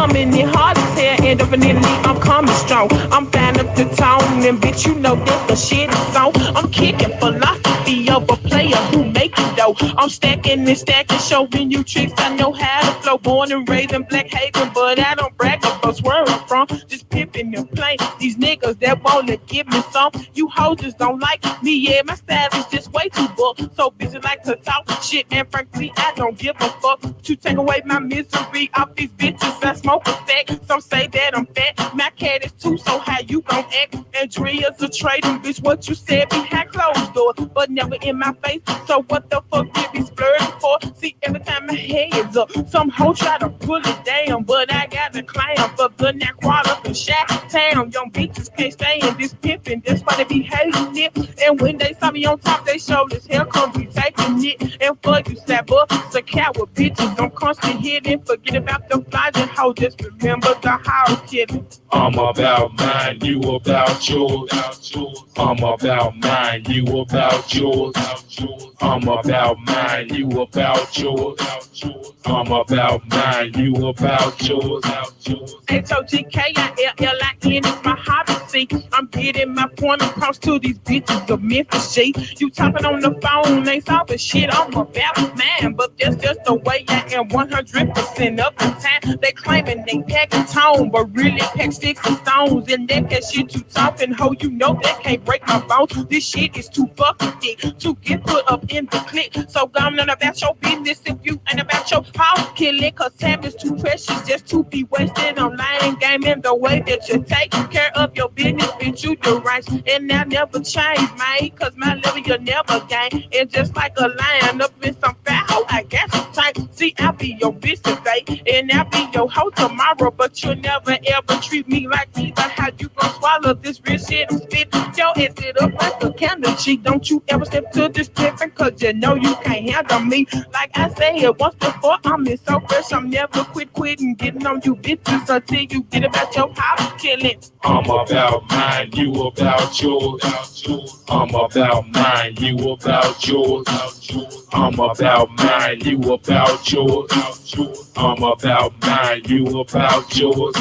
coming in hard as hell, and definitely I'm coming strong. I'm buying up the tone, and bitch, you know that the shit is on. I'm kicking philosophy of a player who make it though. I'm stacking and stacking, showing you tricks. I know how to flow. Born and raised in Black Haven, but I don't brag about where I'm from. Just pimping and playing. These niggas that wanna give me some, you hoes just don't like me. Yeah, my style is just way too bull. So busy like to talk shit, and frankly, I don't give a fuck. To take away my misery off these bitches, I smoke a stack. Some say that I'm fat. My cat is too, so how you gon' act? And Dria's a trading bitch. What you said behind closed doors, but never in my face. So what the fuck did these blurs for? See, every time my head's up, some hoe try to pull it down, but I got to climb for the neck water from Shack Town. Young bitches can't stay in this pimpin', that's why they be hating it. And when they saw me on top, they showed as hell come be taking it. And for you slap up, it's a coward bitches. I'm constantly hitting, forget about the flies and hoes, just remember the house killing. I'm about mine, you about yours. I'm about mine, you about yours. I'm about mine, you about yours. I'm about mine, you about yours. H-O-G-K-I-L-L-I-N is my hobby, see. I'm getting my point across to these bitches of Memphis, G. You talking on the phone, ain't solving shit, I'm about man. But that's just the way I am 100% of the time. They claiming they pack a tone, but really pack sticks and stones. And that shit you talking, ho, you know that can't break my bones. This shit is too fucking thick to get put up in the click. So go on about your business if you ain't about your house killing. Cause time is too precious just to be wasted on lying game. And the way that you take care of your business, bitch, you do right. And I never change, man, cause my level you'll never gain. And just like a lion up in some fat hoe, I got some time. See, I'll be your bitch today, and I'll be your hoe tomorrow. But you'll never ever treat me like either. How you gon' swallow this real shit I'm spitting? Your ass it up like a candle cheek. Don't you ever step to this different, cause you know you can't handle me. Like I said once before, I'm in so fresh, I'm never quitting getting on you bitches until you get about your house killing. I'm about mine, you about yours. I'm about mine, you about yours. I'm about mine, you about yours. I'm about mine, you about yours.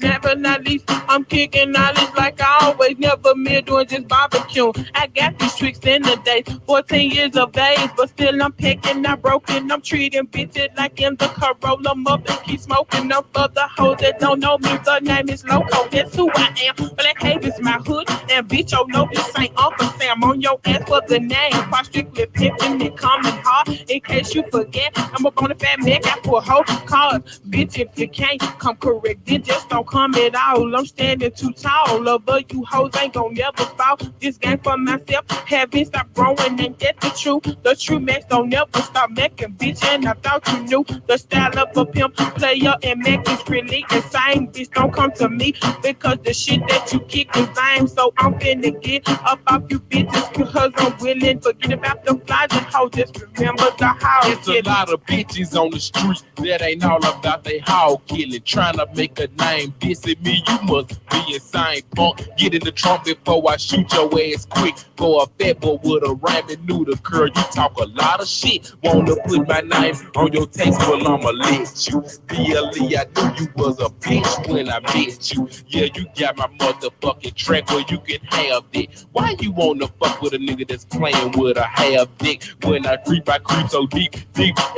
Never not least, I'm kicking knowledge like I always, never mere doing just barbecue. I got these tricks in the days, 14 years of age, but still I'm picking, not broken. I'm treating bitches like in the Corolla, up and keep smoking up for the hoes that don't know me. The name is Loco, that's who I am. Black Haven's my hood, and bitch, oh no, this ain't Uncle Sam. On your ass for the name, quite strictly pimping and coming hard. In case you forget, I'm up on the fat neck, I pull whole cars. Bitch, if you can't come correct, then just don't come at all. I'm standing too tall, but you hoes ain't gon' never fall. This game for myself, haven't stopped growing, ain't that the truth? The true max don't never stop making, bitch, and I thought you knew the style of a pimp, player, and Mac is really insane. Bitch, don't come to me, because the shit that you kick is lame. So I'm finna get up off you bitches, cause I'm willing. Forget about the flies and hoes, just remember the house. It's a lot of bitches on the street that ain't all about they hog killing, trying to make a name. Dissing me, you must be insane, punk. Get in the trunk before I shoot your ass quick. For a fat boy with a rabbit noodle curl, you talk a lot of shit. Wanna put my name on your taste, well I'ma let you. BLE, I knew you was a bitch when I met you. Yeah, you got my motherfucking track where you can have that. Why you wanna fuck with a nigga that's playing with a half dick? When I creep so deep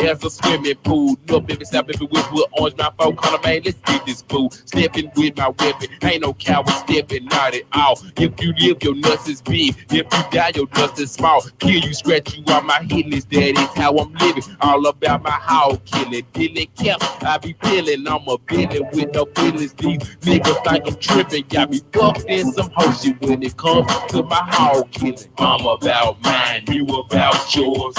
as a swimming pool. No baby, stop baby with orange mouth, phone color, man, let's get this fool. Stepping with my weapon, ain't no coward stepping, not at all. If you live, your nuts is big. If you die, your nuts is small. Kill you, scratch you out my hidden, that is how I'm living. All about my hog killing, dealing cap. I be feeling I'm a villain with no feelings. These niggas think I'm tripping, got me fucked in some hoe shit when it comes to my hog killing. I'm about mine, you about yours.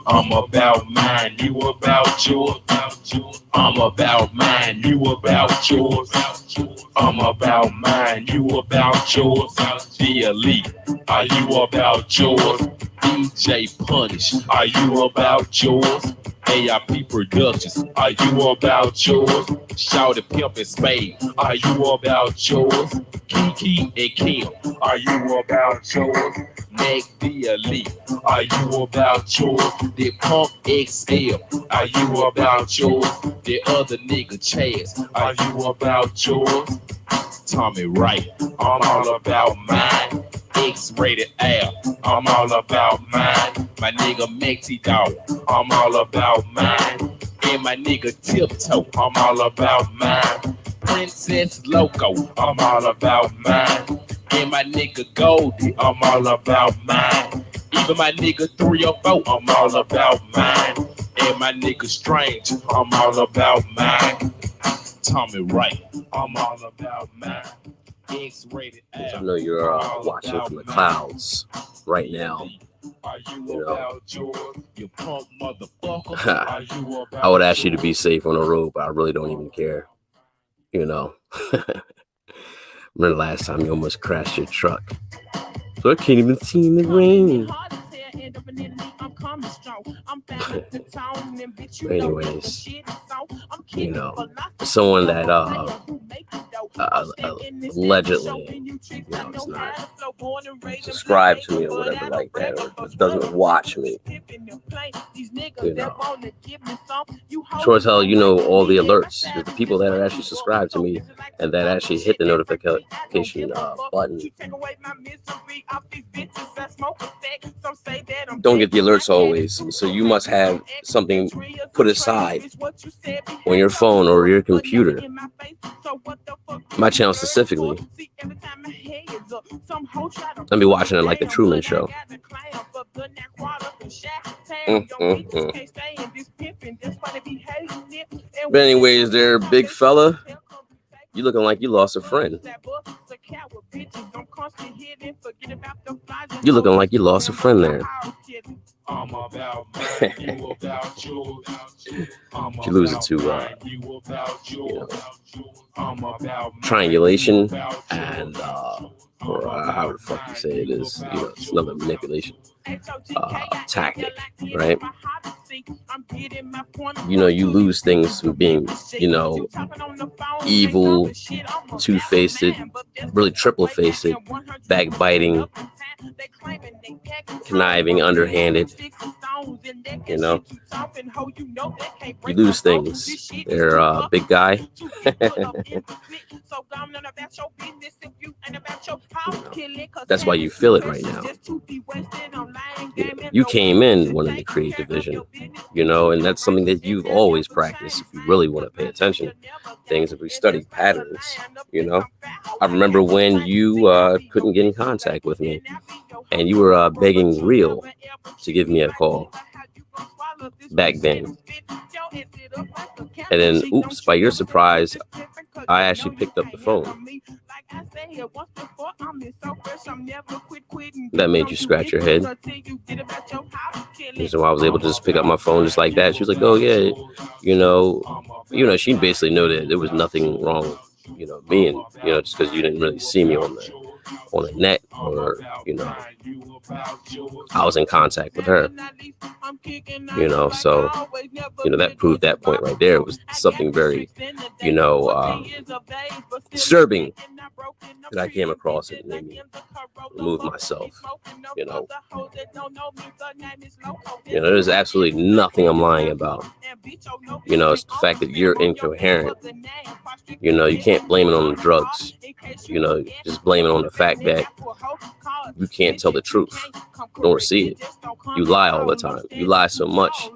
I'm about mine, you about yours. I'm about mine, you about yours. I'm about mine, you about yours. The Elite, are you about yours? DJ Punish, are you about yours? AIP Productions, are you about yours? Shout it, Pimp and Spade, are you about yours? Kiki and Kim, are you about yours? Mac the Elite. Are you about yours? The Punk XL. Are you about yours? The other nigga Chaz. Are you about yours? Tommy Wright. I'm all about mine. X-rated L. I'm all about mine. My nigga Maxi Dog. I'm all about mine. And my nigga Tiptoe. I'm all about mine. Princess Loco. I'm all about mine. And my nigga Goldie. I'm all about mine. Even my nigga 304. I'm all about mine. And my nigga Strange. I'm all about mine. Tommy Wright. I'm all about mine. X-rated I know you're watching from the clouds right now. You know, I would ask you to be safe on the road, but I really don't even care. You know, remember the last time you almost crashed your truck? So I can't even see in the rain. Anyways, you know, someone that allegedly, you know, it's not subscribed to me or whatever like that, or doesn't watch me, you know, sure as hell, you know, all the alerts. The people that are actually subscribed to me and that actually hit the notification button don't get the alerts always. So you must have something put aside on your phone or your computer. My channel specifically, I'll be watching it like the Truman Show. But anyways, there, big fella, you looking like you lost a friend. You looking like you lost a friend there. You lose it to you know, triangulation and or how the fuck you say it is, you know, it's another manipulation tactic, right? You know, you lose things from being, you know, evil, two-faced, really triple-faced, backbiting, conniving, underhanded. You know, you lose things. They're a big guy. That's why you feel it right now. You came in wanting to create division, you know, and that's something that you've always practiced. If you really want to pay attention to things, if we study patterns, you know, I remember when you couldn't get in contact with me and you were begging Real to give me a call back then. And then, oops, by your surprise, I actually picked up the phone. That made you scratch your head. So I was able to just pick up my phone just like that. She was like, oh, yeah, you know, she basically knew that there was nothing wrong, you know, me and, you know, just because you didn't really see me on the net, or, you know, I was in contact with her, you know, so, you know, that proved that point right there. It was something very, you know, disturbing that I came across. It made me remove myself, you know. You know, there's absolutely nothing I'm lying about. You know, it's the fact that you're incoherent. You know, you can't blame it on the drugs. You know, just blame it on the fact that you can't tell the truth, nor see it. You lie all the time. You lie so much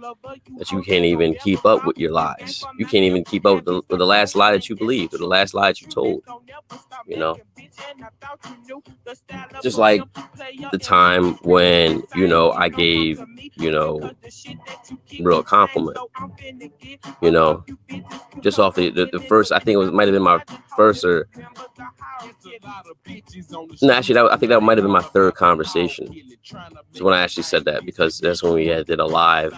that you can't even keep up with your lies. You can't even keep up with the last lie that you believed, or the last lie that you told. You know, just like the time when, you know, I gave, you know, Real compliment. You know, just off the first, I think it might have been my first, or no, actually, I think that might have been my third conversation. So when I actually said that, because that's when we did a live,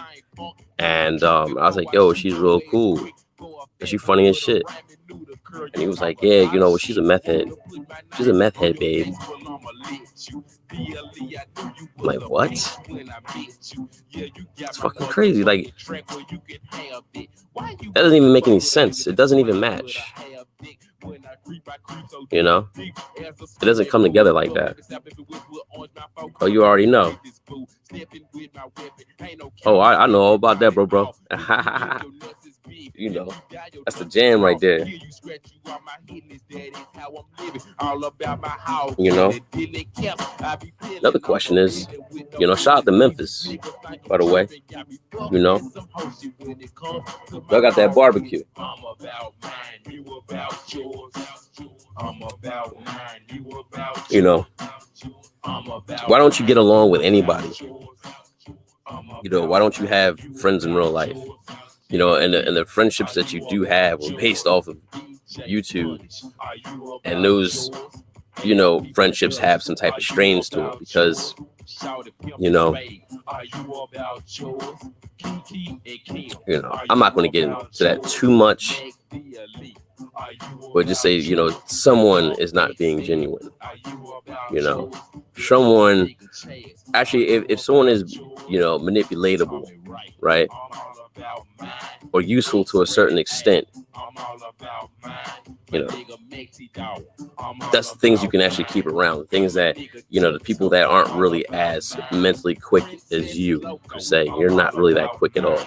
and I was like, yo, she's real cool. She funny as shit. And he was like, yeah, you know, she's a meth head. She's a meth head, babe. I'm like, what? It's fucking crazy. Like, that doesn't even make any sense. It doesn't even match. You know, it doesn't come together like that. Oh, you already know. Oh, I know all about that, bro. You know, that's the jam right there. You know, another question is, you know, shout out to Memphis, by the way. You know, y'all got that barbecue. You know, why don't you get along with anybody? You know, why don't you have friends in real life? You know, and the friendships that you do have are based off of YouTube, and those, you know, friendships have some type of strains to it because, you know, I'm not going to get into that too much, but just say, you know, someone is not being genuine. You know, someone actually, if someone is, you know, manipulatable, right, or useful to a certain extent, you know, that's things you can actually keep around. Things that, you know, the people that aren't really as mentally quick as you, per se, you're not really that quick at all.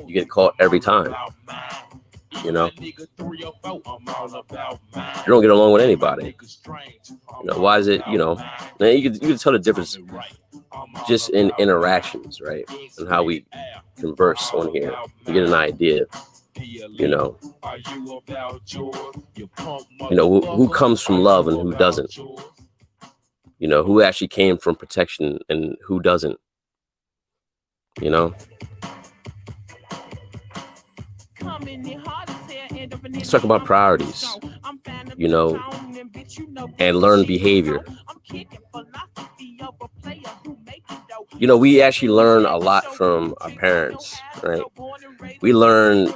You get caught every time. You know, you don't get along with anybody. You know, why is it? You know, you can tell the difference just in interactions, right? And how we converse on here. You get an idea. You know, who comes from love and who doesn't. You know, who actually came from protection and who doesn't. You know. Let's talk about priorities, you know, and learn behavior. You know, we actually learn a lot from our parents, right? We learn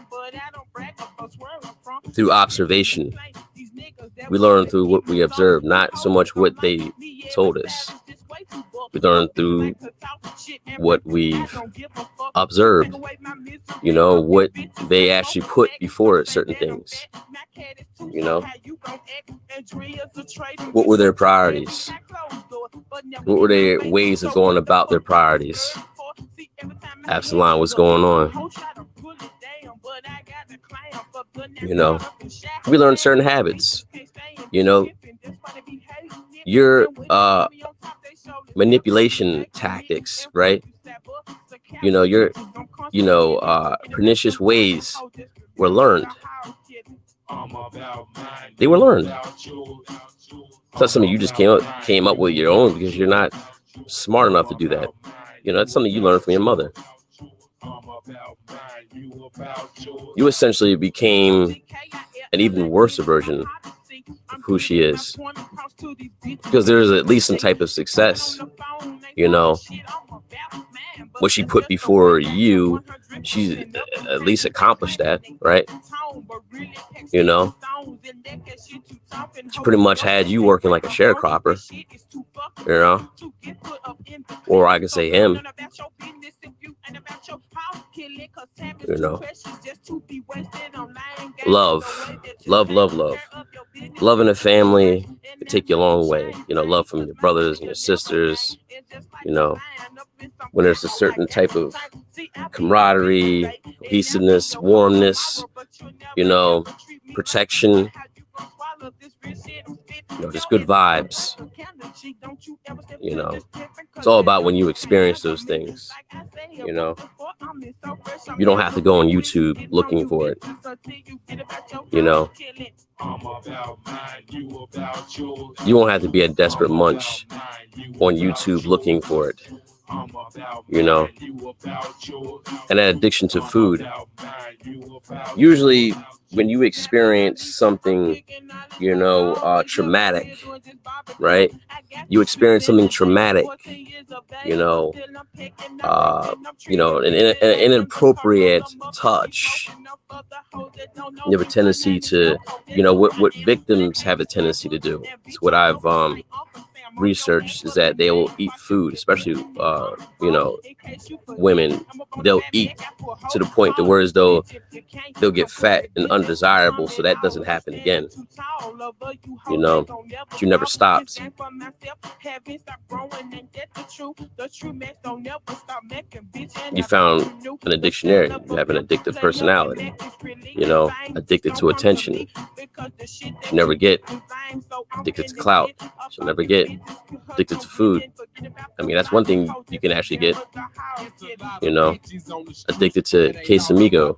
through observation. We learn through what we observe, not so much what they told us. We learn through what we've observed, you know, what they actually put before certain things. You know, what were their priorities? What were their ways of going about their priorities? Absalom, what's going on? You know, we learn certain habits. You know, your manipulation tactics, right? You know, your pernicious ways were learned. They were learned. It's not something you just came up with your own because you're not smart enough to do that. You know, that's something you learned from your mother. You essentially became an even worse version of who she is, because there's at least some type of success. You know, what she put before you, she's at least accomplished that, right? You know, she pretty much had you working like a sharecropper, you know, or I can say him. You know, love in a family can take you a long way. You know, love from your brothers and your sisters. You know, when there's a certain type of camaraderie, cohesiveness, warmness, you know, protection, you know, just good vibes. You know, it's all about when you experience those things. You know, you don't have to go on YouTube looking for it. You know, you won't have to be a desperate munch on YouTube looking for it. You know, and that addiction to food. Usually when you experience something, you know, traumatic, right? You experience something traumatic, you know, an inappropriate touch. You have a tendency to, you know, what victims have a tendency to do. It's what I've research is that they will eat food, especially women. They'll eat to the point to where as though they'll get fat and undesirable, so that doesn't happen again. But you never stopped. You found in a dictionary you have an addictive personality, addicted to attention. You never get addicted to clout. You'll never get addicted to food. I mean, that's one thing you can actually get, addicted to Casamigo,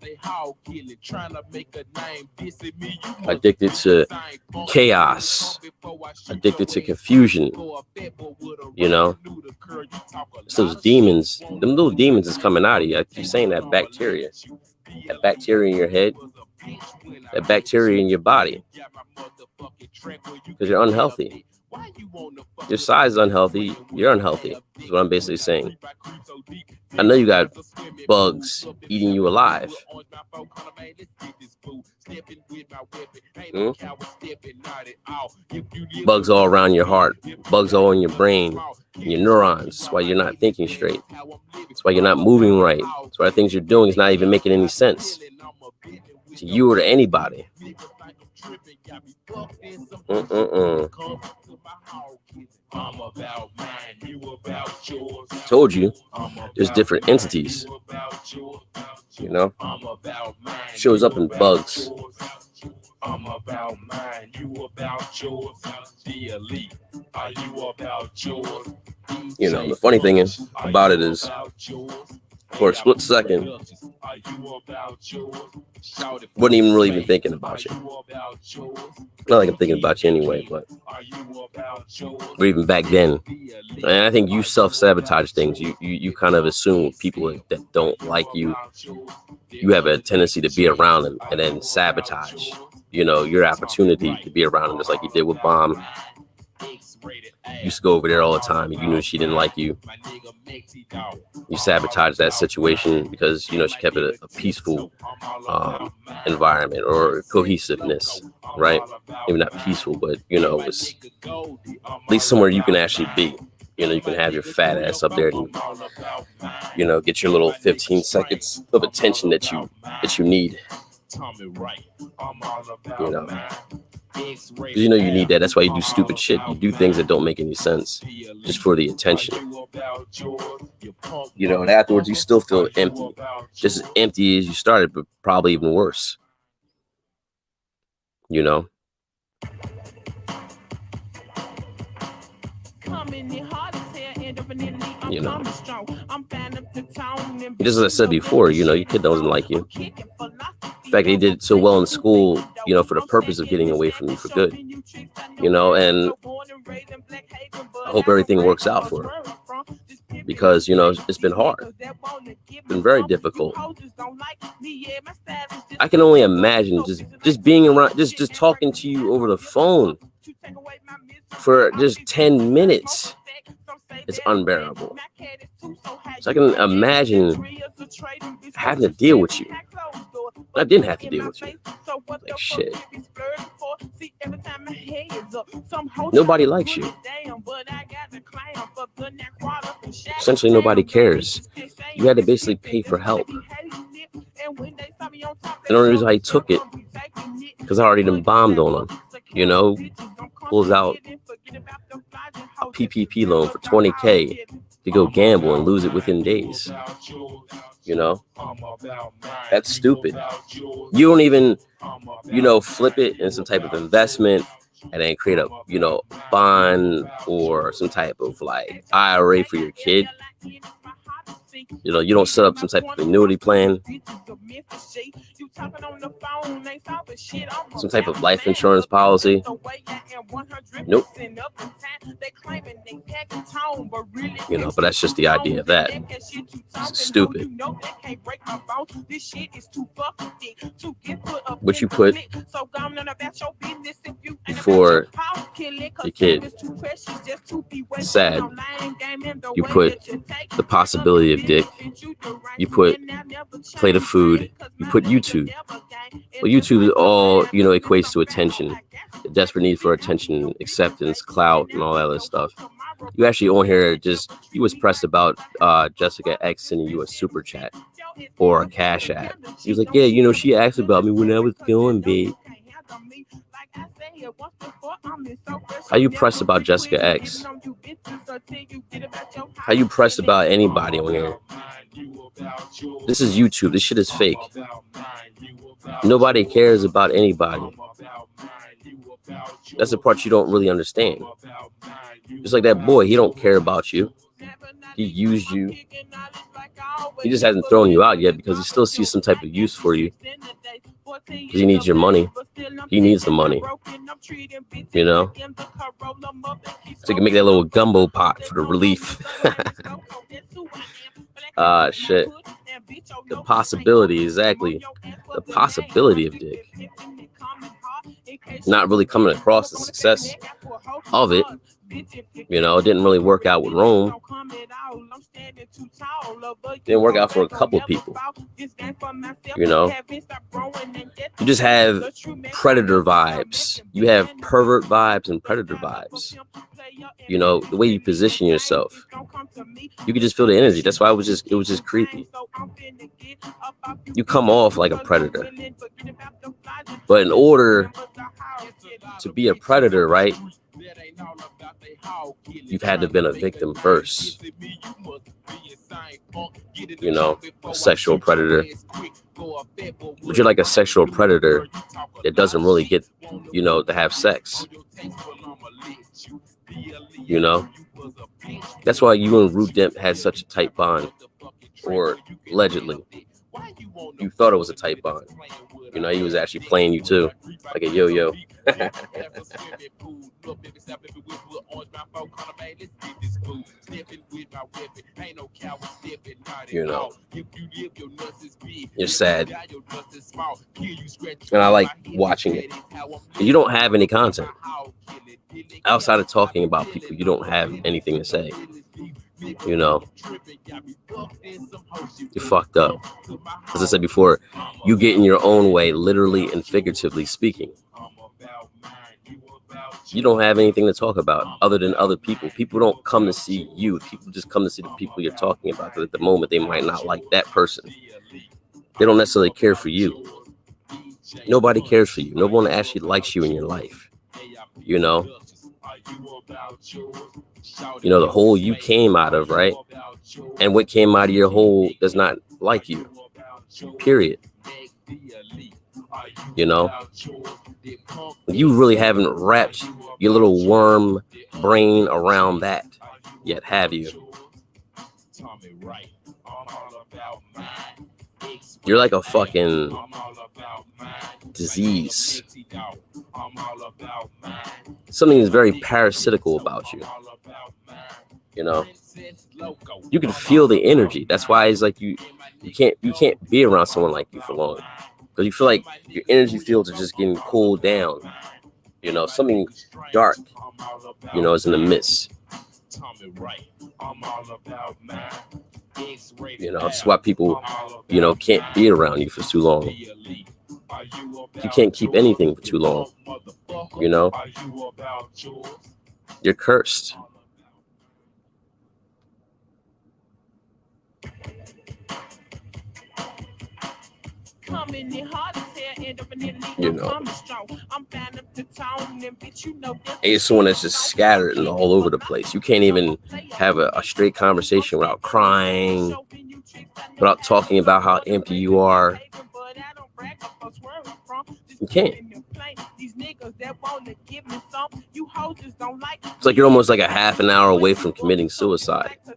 addicted to chaos, addicted to confusion. It's those demons, them little demons is coming out of you. I keep saying that bacteria in your head, that bacteria in your body, because you're unhealthy. Your size is unhealthy. You're unhealthy. That's what I'm basically saying. I know you got bugs eating you alive. Bugs all around your heart. Bugs all in your brain, your neurons. That's why you're not thinking straight. That's why you're not moving right. That's why the things you're doing is not even making any sense to you or to anybody. Told you, there's different entities. Shows up in bugs. I'm about mine, you about yours. The elite, are you about yours? The funny thing about it is, for a split second, wasn't even really even thinking about you. Not like I'm thinking about you anyway, but even back then, and I think you self-sabotage things. You kind of assume people that don't like you, you have a tendency to be around them and then sabotage, your opportunity to be around them, just like you did with Bomb. You used to go over there all the time, and you knew she didn't like you. You sabotaged that situation because she kept it a peaceful environment or cohesiveness, right? Maybe not peaceful, but it was at least somewhere you can actually be. You can have your fat ass up there and get your little 15 seconds of attention that you need. Because you need that. That's why you do stupid shit. You do things that don't make any sense just for the attention. And afterwards you still feel empty. Just as empty as you started, but probably even worse. Just as I said before, your kid doesn't like you. In fact, they did so well in school, for the purpose of getting away from you for good. And I hope everything works out for her. Because, it's been hard. It's been very difficult. I can only imagine just being around, just talking to you over the phone for just 10 minutes. It's unbearable. So I can imagine having to deal with you. I didn't have to deal with you. Like shit. Nobody likes you. Essentially, nobody cares. You had to basically pay for help. And the only reason I took it, because I already done bombed on him. Pulls out a PPP loan for $20K to go gamble and lose it within days. That's stupid. You don't even, flip it in some type of investment and then create a, bond or some type of like IRA for your kid. You don't set up some type of annuity plan, some type of life insurance policy. Nope. But that's just the idea of that. It's stupid. What you put before your kid, sad. You put the possibility of dick, you put plate of food, you put YouTube. Well, YouTube is all, equates to attention, the desperate need for attention, acceptance, clout, and all that other stuff. You actually on here you was pressed about Jessica X sending you a super chat or a cash app. He was like, yeah, she asked about me when I was going, babe. How you pressed about Jessica X? How you pressed about anybody on here? This is YouTube. This shit is fake. Nobody cares about anybody. That's the part you don't really understand. Just like that boy, he don't care about you. He used you. He just hasn't thrown you out yet because he still sees some type of use for you. Because he needs your money. He needs the money. So he can make that little gumbo pot for the relief. Shit. The possibility, exactly. The possibility of dick. Not really coming across the success of it. It didn't really work out with Rome. Didn't work out for a couple people. You just have predator vibes. You have pervert vibes and predator vibes. The way you position yourself. You could just feel the energy. That's why it was just creepy. You come off like a predator. But in order to be a predator, right? You've had to have been a victim first. A sexual predator. But you're like a sexual predator that doesn't really get, to have sex. That's why you and Root Demp had such a tight bond. Or allegedly. You thought it was a tight bond. He was actually playing you too. Like a yo-yo. You're sad. And I like watching it. You don't have any content. Outside of talking about people, you don't have anything to say. You're fucked up. As I said before, you get in your own way, literally and figuratively speaking. You don't have anything to talk about other than other people. People don't come to see you. People just come to see the people you're talking about. Because at the moment, they might not like that person. They don't necessarily care for you. Nobody cares for you. No one actually likes you in your life. The hole you came out of, right? And what came out of your hole does not like you. Period. You really haven't wrapped your little worm brain around that yet, have you? You're like a fucking disease. Something is very parasitical about you. You can feel the energy. That's why it's like you can't be around someone like you for long. Because you feel like your energy fields are just getting cooled down. Something dark, is in the midst. That's why people, can't be around you for too long. You can't keep anything for too long. You're cursed. It's someone that's just scattered and all over the place. You can't even have a straight conversation without crying, without talking about how empty you are. You can't. It's like you're almost like a half an hour away from committing suicide. I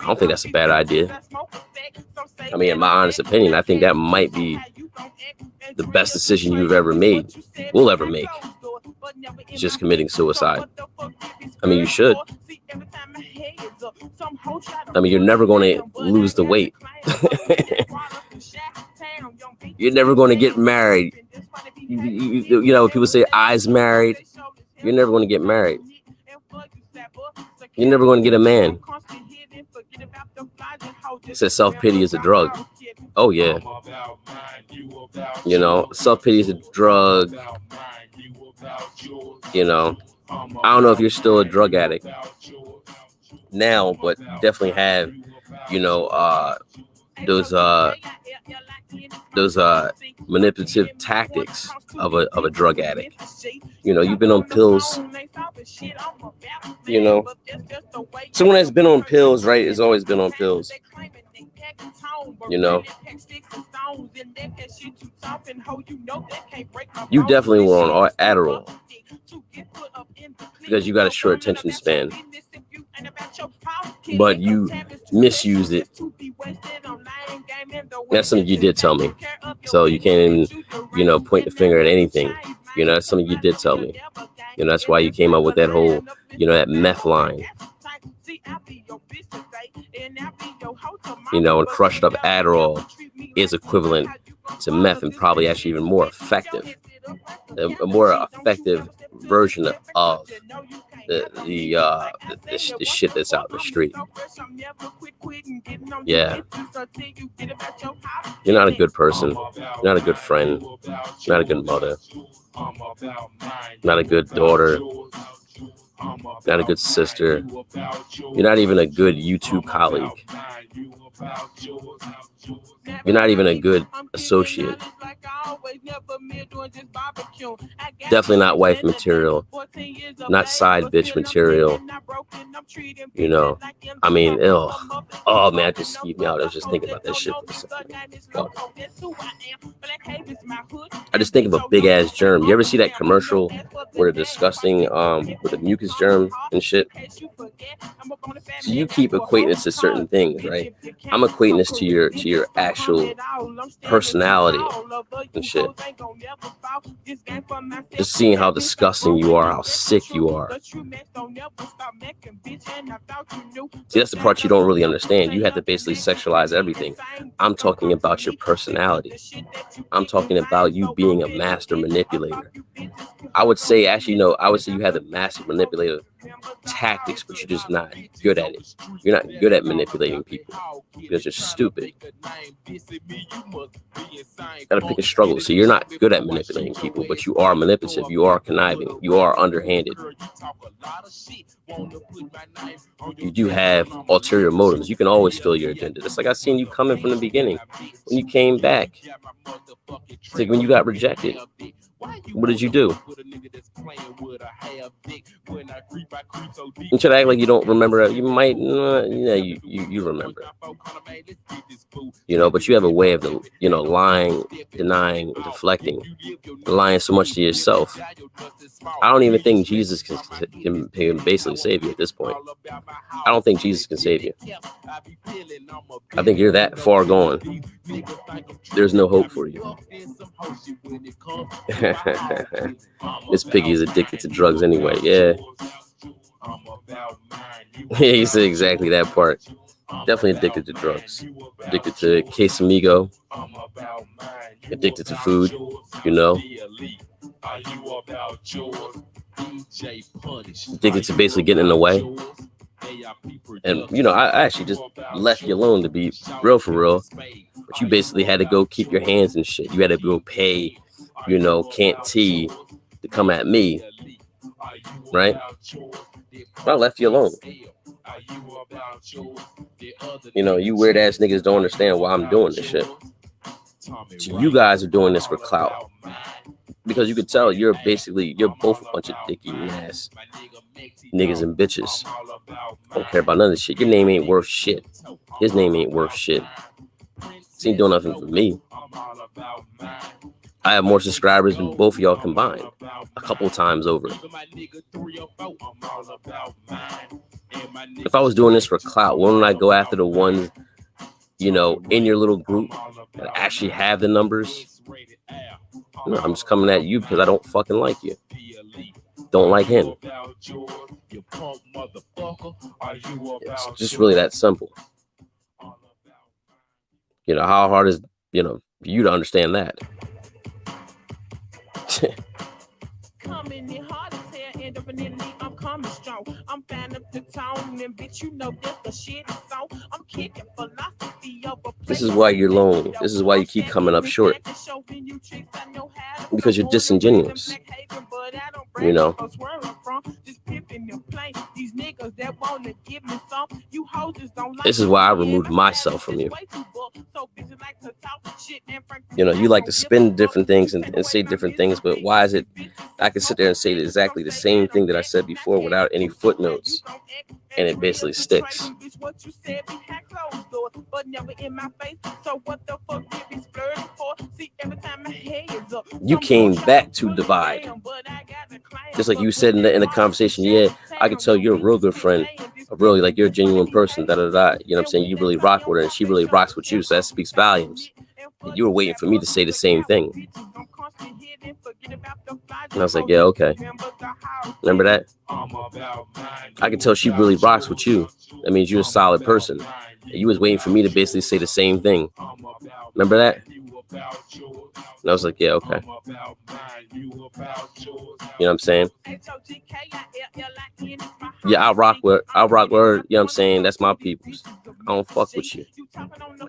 don't think that's a bad idea. I mean, in my honest opinion, I think that might be the best decision you've ever made, will ever make. It's just committing suicide. I mean, you should. I mean, you're never going to lose the weight. You're never going to get married. People say eyes married. You're never going to get married. You're never going to get a man. It says self-pity is a drug. Oh, yeah. You know, self-pity is a drug. You know, I don't know if you're still a drug addict now, but definitely have, you know, those manipulative tactics of a drug addict. You know, you've been on pills. You know, someone that's been on pills, right, has always been on pills. You know, you definitely were on Adderall because you got a short attention span, but you misused it. That's something you did tell me, so you can't even, you know, point the finger at anything. You know, that's something you did tell me. You know, that's why you came up with that whole, you know, that meth line. You know, and crushed up Adderall is equivalent to meth and probably actually even more effective. A more effective version of the shit that's out in the street. Yeah. You're not a good person. You're not a good friend. You're not a good mother. Not a good daughter. Not a good sister. You're not even a good YouTube colleague. You're not even a good associate. Definitely not wife material. Not side bitch material. You know, I mean, oh man, it just skeeved me out. I was just thinking about that shit for a second. Fuck. I just think of a big ass germ. You ever see that commercial where they're disgusting with the mucus germ and shit? So you keep equating this to certain things, right? I'm equating this to your actual personality and shit. Just seeing how disgusting you are, how sick you are. See, that's the part you don't really understand. You have to basically sexualize everything. I'm talking about your personality. I'm talking about you being a master manipulator. I would say, actually, no, I would say you have the master manipulator tactics, but you're just not good at it. You're not good at manipulating people because you're stupid. Gotta pick a struggle. So you're not good at manipulating people, but you are manipulative. You are conniving. You are underhanded. You do have ulterior motives. You can always feel your agenda. It's like I seen you coming from the beginning. When you came back, it's like when you got rejected. What did you do? You should act like you don't remember. You might, yeah, you remember. You know, but you have a way of, you know, lying, denying, deflecting, lying so much to yourself. I don't even think Jesus can basically save you at this point. I don't think Jesus can save you. I think you're that far gone. There's no hope for you. This piggy is addicted to drugs anyway. Yeah. Yeah, you said exactly that part. Definitely addicted to drugs. Addicted to Quesamigo. Addicted to food, you know. Addicted to basically getting in the way. And, you know, I actually just left you alone, to be real for real. But you basically had to go keep your hands and shit. You had to go pay, you know, Can't T to come at me. Right? I left you alone. You know, you weird ass niggas don't understand why I'm doing this shit. So you guys are doing this for clout. Because you could tell you're both a bunch of dicky ass niggas and bitches. Don't care about none of this shit. Your name ain't worth shit. His name ain't worth shit. He ain't doing nothing for me. I have more subscribers than both of y'all combined, a couple times over. If I was doing this for clout, wouldn't I go after the ones, you know, in your little group that actually have the numbers? No, I'm just coming at you because I don't fucking like you. Don't like him. It's just really that simple. You know, how hard is, you know, for you to understand that? coming strong. I'm fan of the tone, and bitch, you know that the shit is so. I'm kicking philosophy over. This is why you're lonely. This is why you keep coming up short. Because you're disingenuous. You know. This is why I removed myself from you. You know, you like to spin different things and say different things, but why is it I can sit there and say exactly the same thing that I said before without any footnotes, and it basically sticks? You came back to divide. Just like you said in the conversation, yeah, I can tell you're a real good friend, really, like you're a genuine person, da da da. You know what I'm saying? You really rock with her, and she really rocks with you, so that speaks volumes. And you were waiting for me to say the same thing. And I was like, yeah, okay. Remember that? I can tell she really rocks with you. That means you're a solid person. And you was waiting for me to basically say the same thing. Remember that? And I was like, yeah, okay. You know what I'm saying? Yeah, I rock with her. You know what I'm saying? That's my peoples. I don't fuck with you.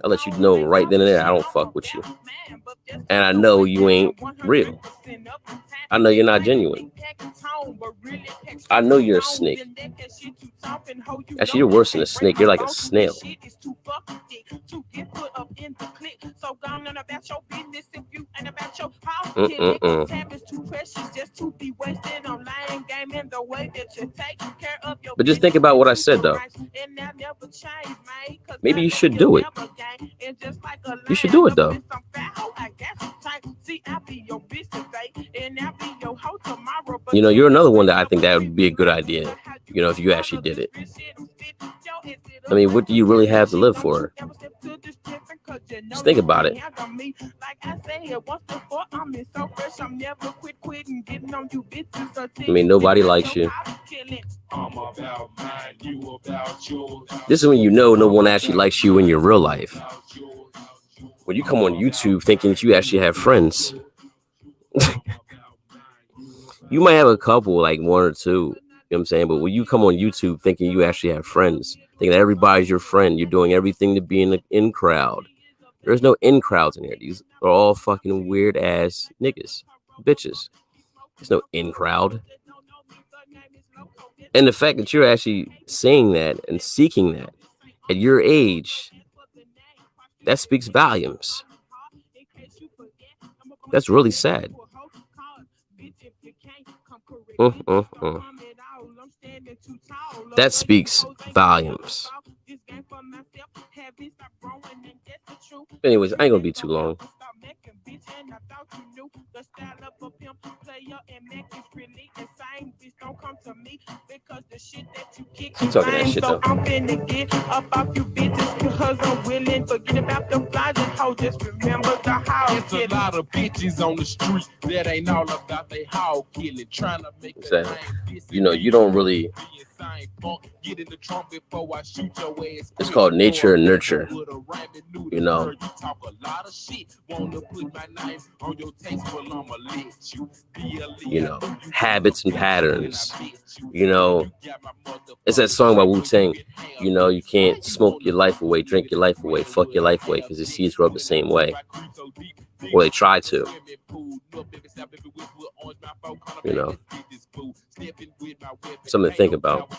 I'll let you know right then and there I don't fuck with you. And I know you ain't real. I know you're not genuine. I know you're a snake. Actually, you're worse than a snake. You're like a snail. But just think about what I said, though. Maybe you should do it. You should do it, though. You know, you're another one that I think that would be a good idea, you know, if you actually did it. I mean, what do you really have to live for? Just think about it. I mean, nobody likes you. This is when you know no one actually likes you in your real life. When you come on YouTube thinking that you actually have friends. You might have a couple, like one or two, you know what I'm saying? But when you come on YouTube thinking you actually have friends, thinking that everybody's your friend, you're doing everything to be in the in crowd. There's no in crowds in here. These are all fucking weird ass niggas, bitches. There's no in crowd. And the fact that you're actually saying that and seeking that at your age, that speaks volumes. That's really sad. That speaks volumes. Anyways, I ain't gonna be too long. Keep talking that shit though. I'm finna get up off you bitches because I'm willing. Forget about the flies and hoes, just remember the house. It's a lot of bitches on the street that ain't all about they hog killing, trying to make a name. You know, you don't really. It's called nature and nurture. You know. You know, habits and patterns. You know, it's that song by Wu-Tang. You know, you can't smoke your life away, drink your life away, fuck your life away, because the seeds grow up the same way. Or they try to. You know, something to think about.